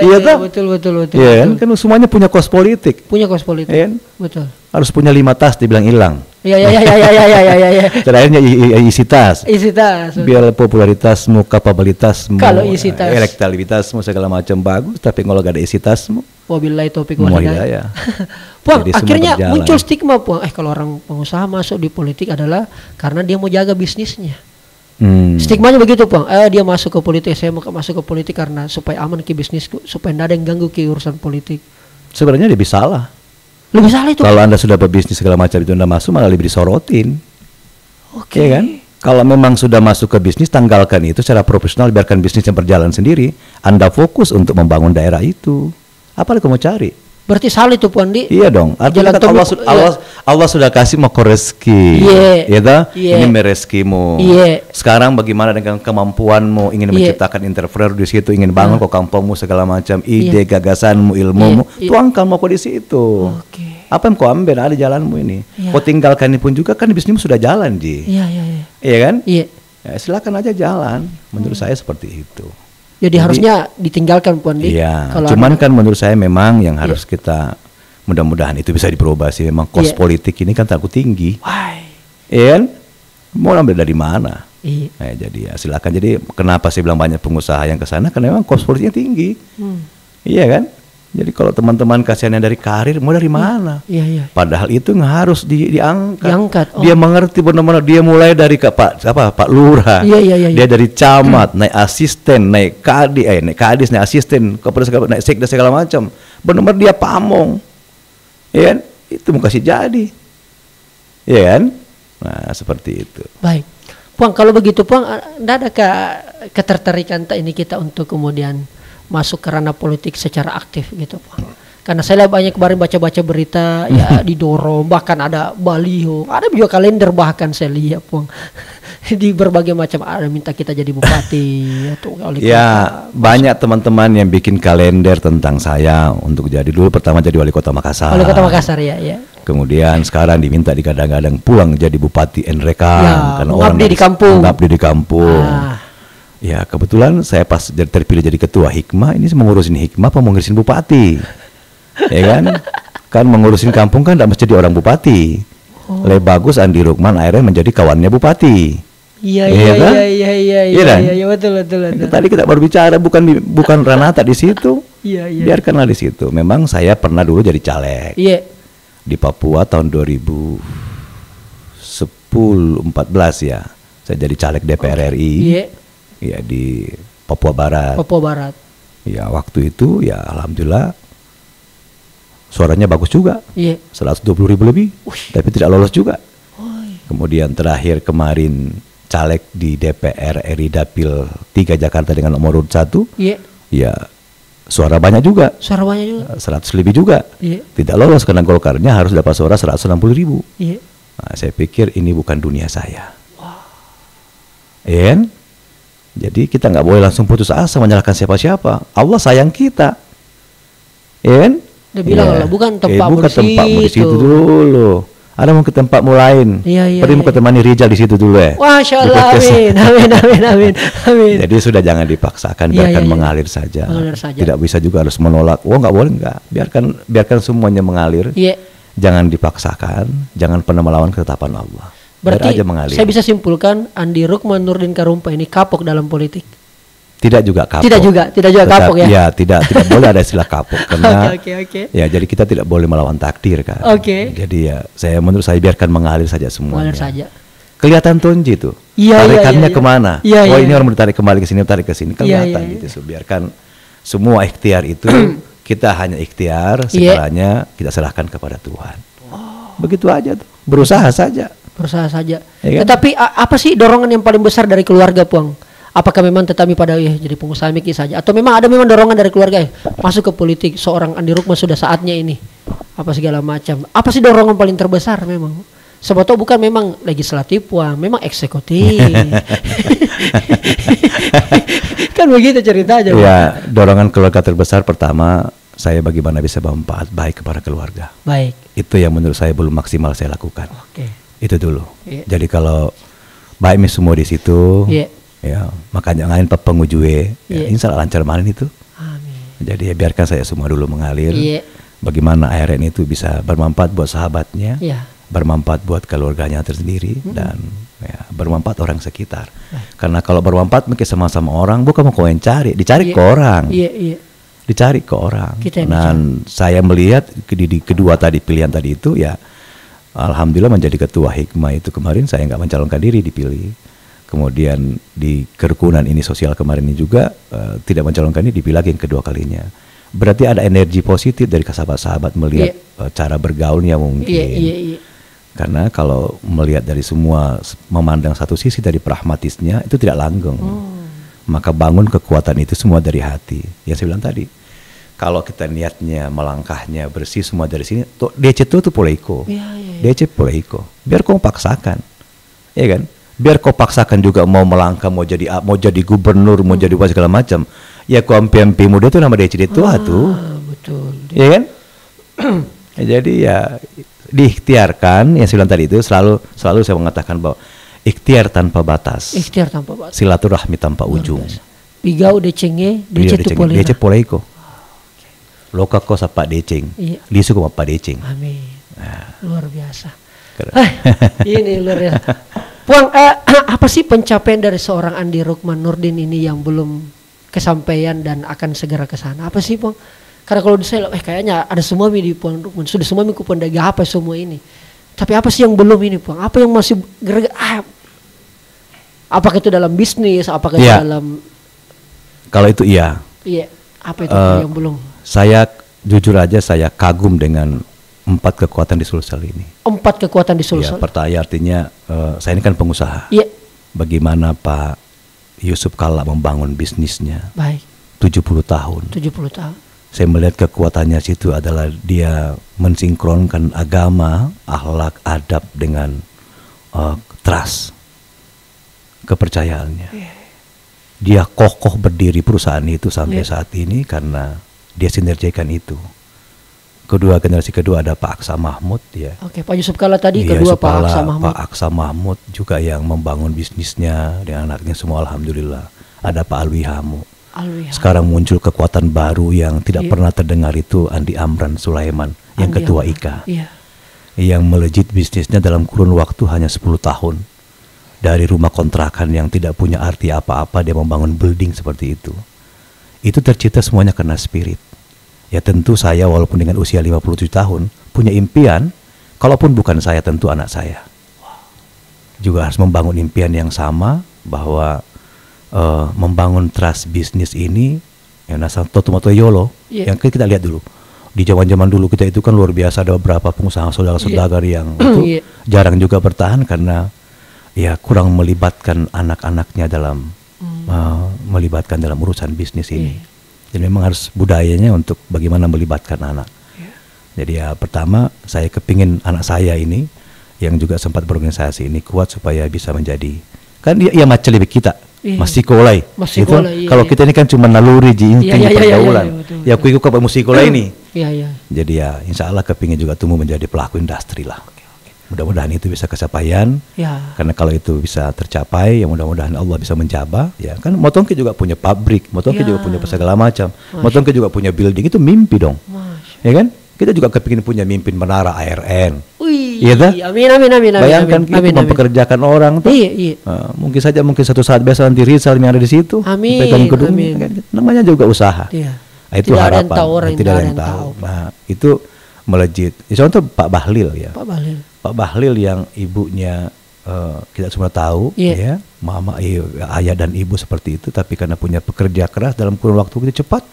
B: betul.
A: Iya kan semuanya punya kos politik.
B: Punya kos politik.
A: Iya kan?
B: Betul.
A: Harus punya 5 tas dibilang hilang.
B: Iya.
A: Terakhirnya isi tas.
B: Isi tas.
A: Biar popularitasmu, kapabilitasmu,
B: kalau isi tas,
A: elektabilitasmu segala macam bagus, tapi kalau gak ada isi tasmu,
B: wabillahi taufiq wal hidayah. Puang, akhirnya muncul stigma Puang. Kalau orang pengusaha masuk di politik adalah karena dia mau jaga bisnisnya. Stigmanya begitu Puang. Dia masuk ke politik, saya mau masuk ke politik karena supaya aman ke bisnisku, supaya tidak ada yang ganggu ke urusan politik.
A: Sebenarnya lebih salah.
B: Lebih salah itu.
A: Kalau Anda sudah berbisnis segala macam itu Anda masuk malah lebih disorotin. Ya kan? Kalau memang sudah masuk ke bisnis, tanggalkan itu secara profesional, biarkan bisnisnya berjalan sendiri. Anda fokus untuk membangun daerah itu. Apa yang kamu cari?
B: Berarti salah itu Puan Di.
A: Iya dong. Artinya kan Allah sudah kasih mau rezeki. Ini merezekimu. Sekarang bagaimana dengan kemampuanmu ingin menciptakan entrepreneur di situ, ingin bangun kok kampungmu segala macam, ide, gagasanmu, ilmumu, tuangkan mau di situ. Apa yang kau ambil ada jalanmu ini. Kau tinggalkan ini pun juga kan bisnismu sudah jalan Iya kan? Ya, silakan aja jalan. Menurut saya seperti itu.
B: Jadi harusnya ditinggalkan Puan Di.
A: Iya, cuman kan menurut saya memang yang harus kita mudah-mudahan itu bisa diperubah sih. Memang kos politik ini kan terlalu tinggi. Iya kan? Mau ambil dari mana? Jadi ya silakan. Jadi kenapa saya bilang banyak pengusaha yang ke sana? Karena memang kos politiknya tinggi. Iya kan? Jadi kalau teman-teman kasihannya dari karir, mau dari mana?
B: Iya, iya.
A: Padahal itu nggak harus diangkat.
B: Diangkat. Oh.
A: Dia mengerti benar-benar. Dia mulai dari Pak Lurah.
B: Iya, iya, iya.
A: Dia dari camat, naik asisten, naik kadis, naik asisten, naik sekda segala macam. Benar-benar dia pamong. Ya kan? Itu mau kasih jadi. Ya kan? Nah, seperti itu.
B: Baik. Puang, kalau begitu Puang, enggak ada ketertarikan ini kita untuk kemudian masuk ke ranah politik secara aktif gitu Puang? Karena saya lihat banyak kemarin baca-baca berita ya didorong, bahkan ada baliho, ada juga kalender bahkan saya lihat Puang. Di berbagai macam ada minta kita jadi bupati atau wali kota.
A: Ya, banyak teman-teman yang bikin kalender tentang saya untuk jadi dulu pertama jadi wali kota Makassar.
B: Wali kota Makassar ya.
A: Kemudian sekarang diminta digadang-gadang pulang jadi bupati Enrekang
B: Ya,
A: karena
B: mengabdi di kampung.
A: Mengabdi di kampung. Ya, kebetulan saya pas terpilih jadi ketua Hikmah, ini mengurusin Hikmah apa mengurusin bupati. Ya kan? Kan mengurusin kampung kan tidak mesti jadi orang bupati. Lebih bagus Andi Rukman akhirnya menjadi kawannya bupati.
B: Iya betul.
A: Tadi kita baru bicara bukan Ranata di situ.
B: Iya.
A: Biarkanlah di situ. Memang saya pernah dulu jadi caleg.
B: Iya.
A: Di Papua tahun 2014 ya. Saya jadi caleg DPR RI.
B: Iya.
A: Ya di Papua Barat. Ya waktu itu ya alhamdulillah suaranya bagus juga.
B: Iya.
A: 120.000 lebih. Tapi tidak lolos juga. Kemudian terakhir kemarin caleg di DPR RI Dapil 3 Jakarta dengan nomor urut 1.
B: Iya.
A: Ya suara banyak juga.
B: 100
A: lebih juga.
B: Iya.
A: Tidak lolos karena Golkarnya harus dapat suara 160.000.
B: Iya.
A: Nah, saya pikir ini bukan dunia saya. Iya. Jadi kita nggak boleh langsung putus asa menyalahkan siapa-siapa. Allah sayang kita. Iya.
B: Dia bilang Allah bukan tempatmu
A: di situ dulu. Ada mau ke tempatmu lain.
B: Iya.
A: Pergi mau ketemani Rijal di situ dulu ya.
B: Masya Allah, amin.
A: Jadi sudah jangan dipaksakan, biarkan mengalir saja. Tidak bisa juga harus menolak. Nggak boleh nggak. Biarkan semuanya mengalir.
B: Iya.
A: Jangan dipaksakan, jangan pernah melawan ketetapan Allah.
B: Berarti
A: aja mengalir.
B: Saya bisa simpulkan Andi Rukman Nurdin Karumpa ini kapok dalam politik.
A: Tidak juga kapok.
B: Tidak juga kapok ya.
A: Ya, tidak boleh ada istilah kapok karena
B: Oke.
A: ya jadi kita tidak boleh melawan takdir kan.
B: Oke.
A: Jadi ya menurut saya biarkan mengalir saja semuanya.
B: Mengalir saja.
A: Kelihatan Tonji tuh.
B: Iya,
A: tarikannya
B: iya.
A: kemana?
B: Iya,
A: ini
B: iya.
A: orang ditarik kembali ke sini, tarik ke sini. Kelihatan
B: Iya.
A: gitu. So, biarkan semua ikhtiar itu kita hanya ikhtiar, segalanya kita serahkan kepada Tuhan. Begitu aja tuh. Berusaha saja.
B: Ya kan? Tetapi apa sih dorongan yang paling besar dari keluarga Puang? Apakah memang tetapi pada jadi pengusaha mikir saja atau memang ada dorongan dari keluarga masuk ke politik seorang Andi Rukman sudah saatnya ini apa segala macam? Apa sih dorongan paling terbesar memang? Sebetulnya bukan memang legislatif Puang, memang eksekutif. Kan begitu ceritanya.
A: Ya, dorongan keluarga terbesar pertama saya bagaimana bisa bermanfaat baik kepada keluarga.
B: Baik.
A: Itu yang menurut saya belum maksimal saya lakukan.
B: Oke.
A: Itu dulu.
B: Iya.
A: Jadi kalau baik semua di situ,
B: Iya.
A: ya makanya ngain pengujue,
B: Iya.
A: insya Allah lancar malin itu.
B: Amin.
A: Jadi ya biarkan saya semua dulu mengalir.
B: Iya.
A: Bagaimana ARN itu bisa bermanfaat buat sahabatnya,
B: Iya.
A: bermanfaat buat keluarganya tersendiri dan ya, bermanfaat orang sekitar. Karena kalau bermanfaat mungkin sama-sama orang, bukan mau kau yang cari, dicari ke orang.
B: Iya.
A: Dicari ke orang.
B: Kita yang
A: Dan saya melihat di kedua tadi pilihan tadi itu ya alhamdulillah menjadi ketua Hikmah itu kemarin saya nggak mencalonkan diri dipilih. Kemudian di kerukunan ini sosial kemarin ini juga tidak mencalonkan diri dipilih lagi yang kedua kalinya. Berarti ada energi positif dari sahabat-sahabat melihat cara bergaulnya mungkin.
B: Iya.
A: Karena kalau melihat dari semua memandang satu sisi dari pragmatisnya itu tidak langgeng. Maka bangun kekuatan itu semua dari hati. Yang saya bilang tadi, kalau kita niatnya melangkahnya bersih semua dari sini, DC itu poleiko.
B: Iya.
A: DC poleiko. Biar kau paksakan, ya kan? Biar kau paksakan juga mau melangkah, mau jadi gubernur, mau jadi apa segala macam. Ya kau ampi muda itu nama DC itu tuh,
B: Betul.
A: ya kan? Jadi ya diikhtiarkan. Yang saya bilang tadi itu selalu saya mengatakan bahwa ikhtiar tanpa batas. Silaturahmi tanpa ujung.
B: Pigau decenge,
A: DC poleiko. Loka ko sa Pak Deceng. Lisu ko Pak Deceng.
B: Amin. Luar biasa. Ini luar biasa. Puang, apa sih pencapaian dari seorang Andi Rukman Nurdin ini yang belum kesampaian dan akan segera ke sana? Apa sih, Puang? Karena kalau saya kayaknya ada semua di Puang Rukun, sudah semua ku pun apa semua ini. Tapi apa sih yang belum ini Puang? Apa yang masih apakah itu dalam bisnis, apakah itu dalam...
A: Kalau itu iya.
B: Iya, apa itu yang belum?
A: Saya jujur aja saya kagum dengan 4 kekuatan di Sulsel ini.
B: 4 kekuatan di Sulsel.
A: Ya, pertanyaan artinya saya ini kan pengusaha.
B: Iya.
A: Bagaimana Pak Yusuf Kalla membangun bisnisnya?
B: Baik.
A: 70 tahun.
B: 70 tahun.
A: Saya melihat kekuatannya situ adalah dia mensinkronkan agama, akhlak, adab dengan trust, kepercayaannya. Dia kokoh berdiri perusahaan itu sampai saat ini karena dia sinergikan itu. Generasi kedua ada Pak Aksa Mahmud ya.
B: Oke, Pak Yusuf Kalla tadi, kedua Pak Aksa Mahmud.
A: Pak Aksa Mahmud juga yang membangun bisnisnya dengan anaknya semua alhamdulillah. Ada Pak Alwi Hamu. Sekarang muncul kekuatan baru yang tidak pernah terdengar itu Andi Amran Sulaiman yang ketua IKA. Yang melejit bisnisnya dalam kurun waktu hanya 10 tahun. Dari rumah kontrakan yang tidak punya arti apa-apa dia membangun building seperti itu. Itu tercipta semuanya karena spirit. Ya tentu saya walaupun dengan usia 57 tahun punya impian, kalaupun bukan saya tentu anak saya. Juga harus membangun impian yang sama bahwa membangun trust bisnis ini yang nasa Totomoto Yolo yang kita lihat dulu. Di zaman-zaman dulu kita itu kan luar biasa, ada beberapa pengusaha saudagar-saudagar yang itu jarang juga bertahan karena ya kurang melibatkan anak-anaknya dalam melibatkan dalam urusan bisnis ini. Jadi memang harus budayanya untuk bagaimana melibatkan anak. Jadi ya pertama saya kepingin anak saya ini yang juga sempat berorganisasi ini kuat supaya bisa menjadi, kan dia macam lebih kita masih kolai. Gitu. Kalau kita ini kan cuma naluri inti pergaulan. Ya aku ikut musik kolai ini. Jadi ya insya Allah kepingin juga tumbuh menjadi pelaku industri lah. Mudah-mudahan itu bisa kesampaian. Karena kalau itu bisa tercapai, ya mudah-mudahan Allah bisa menjaga. Ya kan, Motongke juga punya pabrik, Motongke juga punya segala macam, Motongke juga punya building, itu mimpi dong. Ya kan? Kita juga kepingin punya mimpi menara ARN. Iya kan?
B: Amin.
A: Bayangkan kita mempekerjakan orang. Mungkin satu saat biasa nanti Rizal yang ada di situ, pegang gedung, namanya juga usaha. Itu harapan. Tidak ada yang tahu. Nah, itu melejit. Contoh Pak Bahlil ya. Pak Bahlil yang ibunya kita semua tahu ya, mama, ayah dan ibu seperti itu, tapi karena punya pekerja keras dalam kurun waktu itu cepat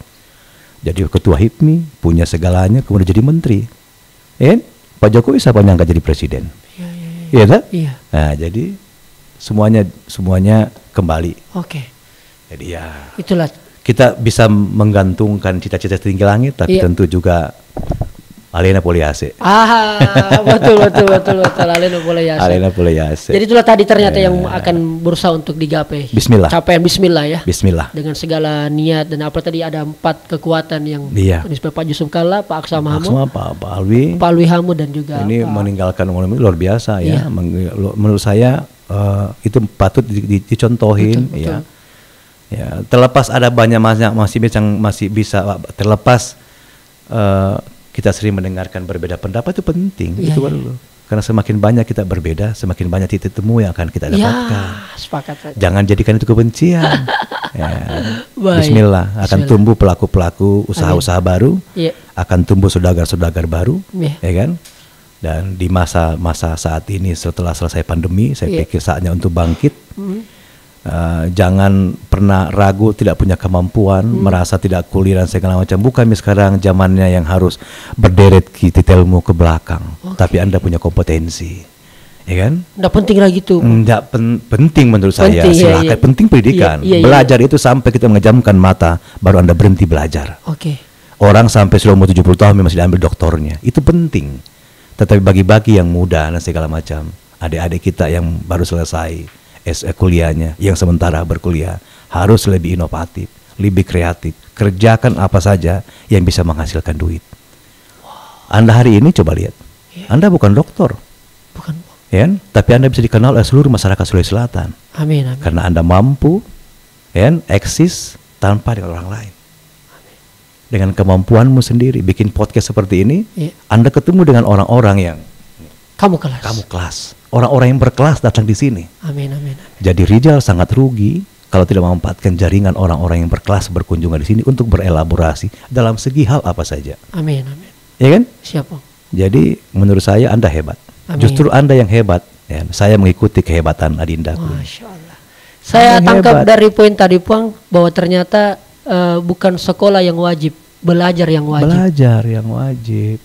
A: jadi ketua HIPMI, punya segalanya, kemudian jadi menteri. Pak Jokowi siapa yang angkat jadi presiden? Iya kan? Nah, jadi semuanya kembali. Jadi ya
B: itulah
A: kita bisa menggantungkan cita-cita tinggi langit, tapi tentu juga Alena Poliase.
B: Betul. Alena Poliase. Jadi itulah tadi ternyata yang akan berusaha untuk digapai.
A: Bismillah.
B: Capaian Bismillah ya.
A: Bismillah.
B: Dengan segala niat dan apa tadi ada 4 kekuatan yang disebut Pak Yusuf Kalla, Pak Aksa Mahmud,
A: Pak Alwi
B: Hamud dan juga
A: ini meninggalkan monumen luar biasa ya. Menurut saya itu patut dicontohin. Betul. Ya, terlepas ada banyak masih bisa terlepas. Kita sering mendengarkan berbeda pendapat itu penting, itu kan dulu. Karena semakin banyak kita berbeda, semakin banyak titik temu yang akan kita dapatkan.
B: Sepakat.
A: Jangan jadikan itu kebencian. Bismillah, akan tumbuh pelaku-pelaku usaha-usaha baru, akan tumbuh saudagar-saudagar baru, ya kan? Dan di masa saat ini setelah selesai pandemi, saya pikir saatnya untuk bangkit. Jangan pernah ragu, tidak punya kemampuan, merasa tidak kuliah dan segala macam. Bukan sekarang zamannya yang harus berderet titelmu ke belakang, tapi Anda punya kompetensi, ya kan?
B: Nggak penting lagi itu.
A: Nggak penting menurut saya. Silakan, penting pendidikan. Belajar itu sampai kita mengejamkan mata, baru Anda berhenti belajar. Orang sampai sudah umur 70 tahun masih diambil doktornya, itu penting. Tetapi bagi-bagi yang muda dan segala macam, adik-adik kita yang baru selesai kuliahnya, yang sementara berkuliah, harus lebih inovatif, lebih kreatif, kerjakan apa saja yang bisa menghasilkan duit. Anda hari ini coba lihat, Anda bukan dokter, tapi Anda bisa dikenal oleh seluruh masyarakat Sulawesi Selatan.
B: Amin.
A: Karena Anda mampu, eksis tanpa dengan orang lain. Dengan kemampuanmu sendiri, bikin podcast seperti ini, Anda ketemu dengan orang-orang yang
B: kamu kelas.
A: Orang-orang yang berkelas datang di sini.
B: Amin.
A: Jadi Rizal sangat rugi kalau tidak memanfaatkan jaringan orang-orang yang berkelas berkunjung di sini untuk berelaborasi dalam segi hal apa saja.
B: Amin, amin.
A: Ya kan?
B: Siapa?
A: Jadi menurut saya Anda hebat.
B: Amin.
A: Justru Anda yang hebat. Ya, saya mengikuti kehebatan Adinda.
B: Masya Allah. Saya
A: Anda
B: tangkap
A: hebat.
B: dari poin tadi Puang bahwa ternyata bukan sekolah yang wajib, belajar yang wajib.
A: Belajar yang wajib.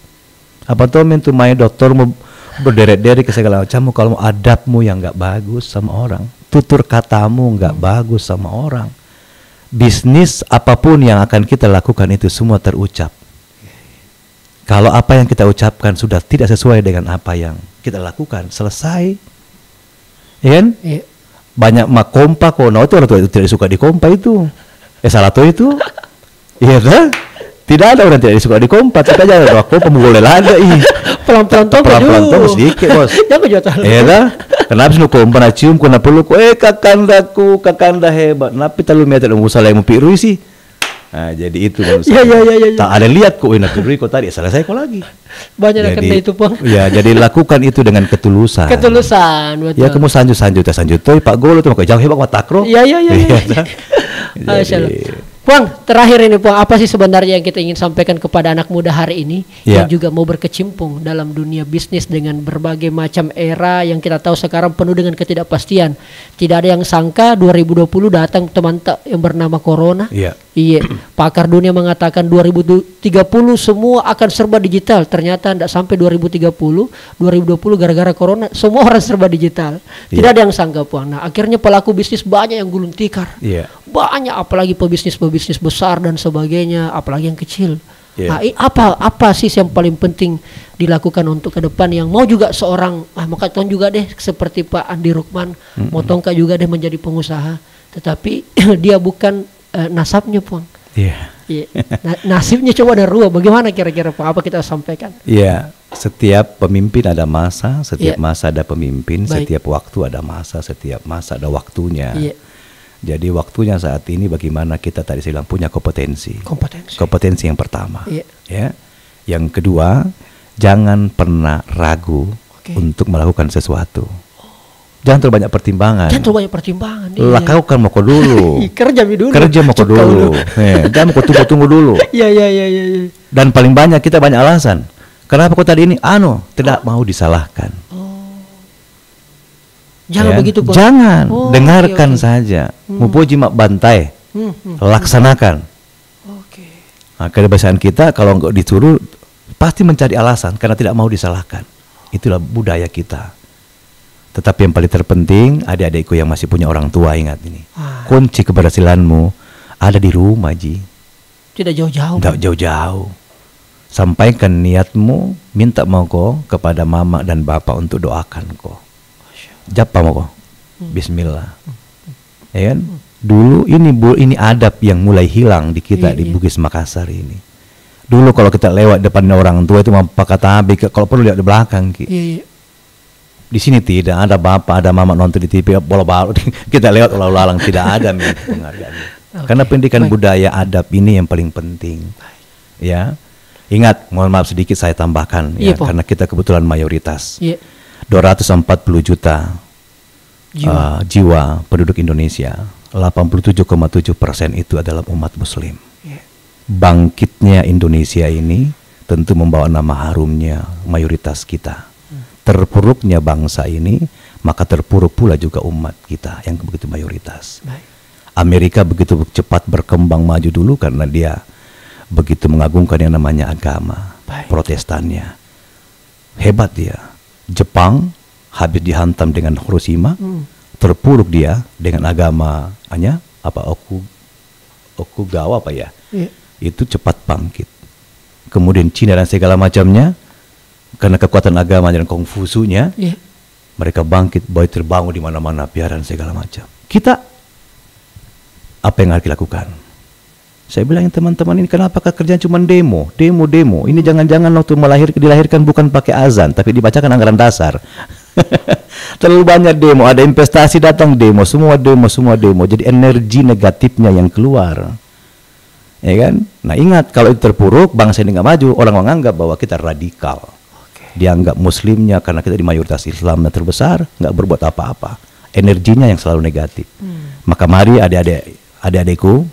A: Apa tuh mentu main dokter mau berderet-deret ke segala macam, kalau adabmu yang nggak bagus sama orang, tutur katamu nggak bagus sama orang, bisnis apapun yang akan kita lakukan itu semua terucap. Kalau apa yang kita ucapkan sudah tidak sesuai dengan apa yang kita lakukan, selesai. Ya kan?
B: Iya.
A: Banyak mak kompa kono itu orang tua itu tidak suka di kompa itu. Salah tuh itu. Iya kan? Tidak ada orang tidak suka di kompa, tapi aja ada kompa boleh lada ih.
B: Pelan-pelan tuh
A: Pelan-pelan sedikit, Bos.
B: Jangan jatuh.
A: Iya dah. Kenapa sih kompa na cium kuna peluk kakanda hebat. Napi talu meta dong usah lagi piru sih. Nah, jadi itu
B: Iya.
A: Tak ada lihat kok enak piru kok tadi selesai kok lagi.
B: Banyak yang kena itu Puang.
A: Ya, jadi lakukan itu dengan ketulusan.
B: Ketulusan, betul.
A: Ya, kamu sanjut tuh Pak Golo tuh jauh hebat matakro.
B: Iya.
A: Jadi,
B: Masya Allah. Puang, terakhir ini Puang, apa sih sebenarnya yang kita ingin sampaikan kepada anak muda hari ini yang juga mau berkecimpung dalam dunia bisnis dengan berbagai macam era yang kita tahu sekarang penuh dengan ketidakpastian. Tidak ada yang sangka 2020 datang teman yang bernama Corona.
A: Iya.
B: Iya, pakar dunia mengatakan 2030 semua akan serba digital. Ternyata tidak sampai 2030, 2020 gara-gara Corona semua orang serba digital. Tidak ada yang sangka Puang. Nah, akhirnya pelaku bisnis banyak yang gulung tikar.
A: Iya.
B: Banyak apalagi pebisnis besar dan sebagainya, apalagi yang kecil.
A: Yeah.
B: Nah, apa sih yang paling penting dilakukan untuk ke depan yang mau juga seorang mau Tong juga deh seperti Pak Andi Rukman, mau Tongka juga deh menjadi pengusaha, tetapi dia bukan nasabnya Puang.
A: Iya.
B: Yeah. Nasibnya coba ada ruang. Bagaimana kira-kira Pak? Apa kita sampaikan?
A: Iya. Setiap pemimpin ada masa, setiap masa ada pemimpin,
B: Baik.
A: setiap waktu ada masa, setiap masa ada waktunya.
B: Iya.
A: Jadi waktunya saat ini bagaimana kita tadi saya bilang punya kompetensi. Kompetensi yang pertama.
B: Iya.
A: Ya. Yang kedua, jangan pernah ragu untuk melakukan sesuatu. Jangan terlalu banyak pertimbangan. Lakukan mau dulu.
B: Kerja
A: mau dulu. Jangan mau tunggu dulu.
B: Iya.
A: Dan paling banyak kita banyak alasan. Kenapa kok tadi ini tidak mau disalahkan.
B: Jangan begitu Pak.
A: Jangan, dengarkan saja. Mupuji mak bantai. Laksanakan. Nah, kebiasaan kita kalau nggak disuruh pasti mencari alasan karena tidak mau disalahkan. Itulah budaya kita. Tetapi yang paling terpenting, adik-adikku yang masih punya orang tua, ingat ini. Kunci keberhasilanmu ada di rumah, Ji.
B: Tidak jauh-jauh.
A: Tidak jauh-jauh. Sampaikan niatmu, minta mau kau kepada mama dan bapak untuk doakan kau. Japa mau kau. Bismillah. Ya kan? Dulu ini adab yang mulai hilang di kita di Bugis Makassar ini. Dulu kalau kita lewat depan orang tua itu kata kalau perlu lihat di belakang.
B: Iya.
A: Di sini tidak ada bapak, ada mama nonton di TV, bola-bola kita lewat lalu-lalang tidak ada penghargaan. Karena pendidikan budaya adab ini yang paling penting. Ya, ingat, mohon maaf sedikit saya tambahkan ya, karena kita kebetulan mayoritas. 240 juta jiwa penduduk Indonesia, 87,7% itu adalah umat Muslim. Bangkitnya Indonesia ini tentu membawa nama harumnya mayoritas kita. Terpuruknya bangsa ini, maka terpuruk pula juga umat kita yang begitu mayoritas. Amerika begitu cepat berkembang maju dulu karena dia begitu mengagungkan yang namanya agama Protestannya. Hebat dia. Jepang habis dihantam dengan Hiroshima, terpuruk dia dengan agamanya Okugawa itu cepat bangkit. Kemudian Cina dan segala macamnya, karena kekuatan agama dan Konfusunya, mereka bangkit, terbangun di mana-mana, piaran segala macam. Kita apa yang harus dilakukan? Saya bilang teman-teman ini kenapa kerjaan cuma demo. Ini jangan-jangan waktu dilahirkan bukan pakai azan, tapi dibacakan anggaran dasar. Terlalu banyak demo, ada investasi datang demo, semua demo. Jadi energi negatifnya yang keluar. Ya kan? Nah ingat, kalau itu terpuruk, bangsa ini nggak maju, orang menganggap bahwa kita radikal. Dianggap muslimnya karena kita di mayoritas Islam yang terbesar, nggak berbuat apa-apa. energinya yang selalu negatif. Maka mari adik-adikku,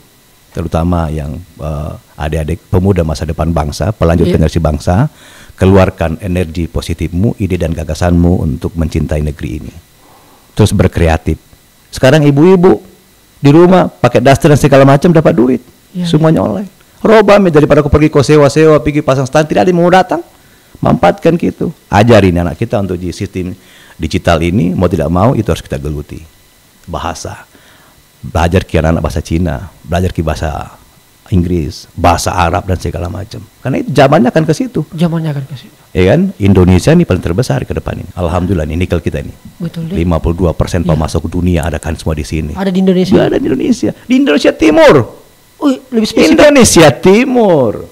A: terutama yang adik-adik pemuda masa depan bangsa, pelanjut generasi bangsa, keluarkan energi positifmu, ide dan gagasanmu untuk mencintai negeri ini. Terus berkreatif. Sekarang ibu-ibu di rumah pakai daster dan segala macam dapat duit, semuanya online. Robami daripada aku pergi kau sewa-sewa, pergi pasang stand, tidak ada yang mau datang. Manfaatkan gitu. Ajarin anak kita untuk di sistem digital ini, mau tidak mau itu harus kita geluti. Bahasa. Belajar ke anak bahasa Cina, belajar ke bahasa Inggris, bahasa Arab dan segala macam. Karena itu zamannya akan ke situ.
B: Zamannya akan ke situ.
A: Ya kan? Indonesia ini paling terbesar ke depan ini. Alhamdulillah ini nikel kita ini.
B: Betul deh.
A: 52% pemasok dunia ada kan semua di sini.
B: Ada di Indonesia.
A: Ada di Indonesia. Di Indonesia Timur.
B: Lebih spesifik.
A: Indonesia Timur.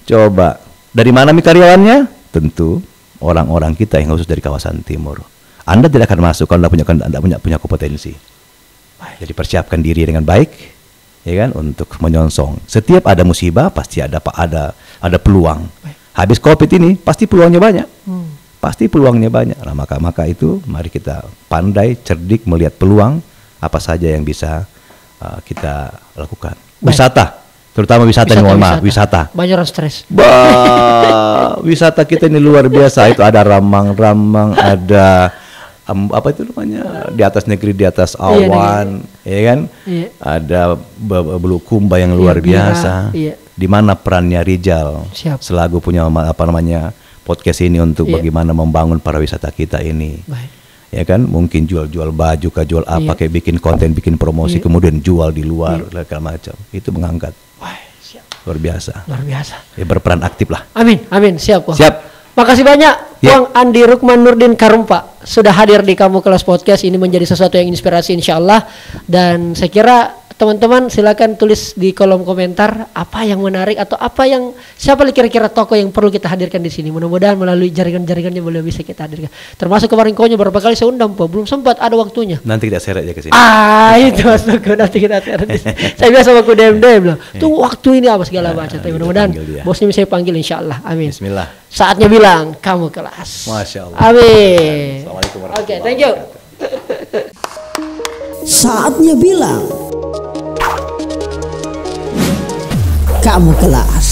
A: Coba. Dari mana karyawannya? Tentu orang-orang kita yang khusus dari kawasan Timur. Anda tidak akan masuk kalau Anda punya kompetensi. Jadi persiapkan diri dengan baik, ya kan, untuk menyongsong. Setiap ada musibah pasti ada peluang. Habis COVID ini pasti peluangnya banyak. Pasti peluangnya banyak. Nah, maka itu mari kita pandai, cerdik melihat peluang apa saja yang bisa kita lakukan. Wisata, terutama wisata.
B: Banyak orang stres.
A: Wisata kita ini luar biasa. Itu ada ramang-ramang, ada apa itu namanya, di atas negeri, di atas awan, ya kan? Ada Bulukumba yang luar biasa. Di mana perannya Rijal selagu punya podcast ini untuk bagaimana membangun pariwisata kita ini. Ya kan, mungkin jual baju, jual apa, kayak bikin konten, bikin promosi, kemudian jual di luar, segala macam. Itu mengangkat. Luar biasa. Ya, berperan aktif lah.
B: Amin, siap.
A: Siap.
B: Makasih banyak Bang Andi Rukman Nurdin Karumpa sudah hadir di Kamu Kelas Podcast. Ini menjadi sesuatu yang inspirasi insyaallah. Dan saya kira teman-teman silakan tulis di kolom komentar apa yang menarik atau siapa kira-kira tokoh yang perlu kita hadirkan di sini. Mudah-mudahan melalui jaringan-jaringannya boleh bisa kita hadirkan. Termasuk kemarin konya berapa kali saya undang, Pak. Belum sempat, ada waktunya.
A: Nanti kita seret ya ke sini.
B: Itu Mas Teguh, nanti kita seret. Saya biasa waktu DM bilang, "Tuh waktu ini apa segala macam." Tapi mudah-mudahan bosnya bisa panggil insyaallah. Amin.
A: Bismillah.
B: Saatnya bilang kamu kelas.
A: Masya Allah.
B: Amin.
A: Assalamualaikum warahmatullahi
B: Oke, thank you.
C: Saatnya bilang kamu kelas.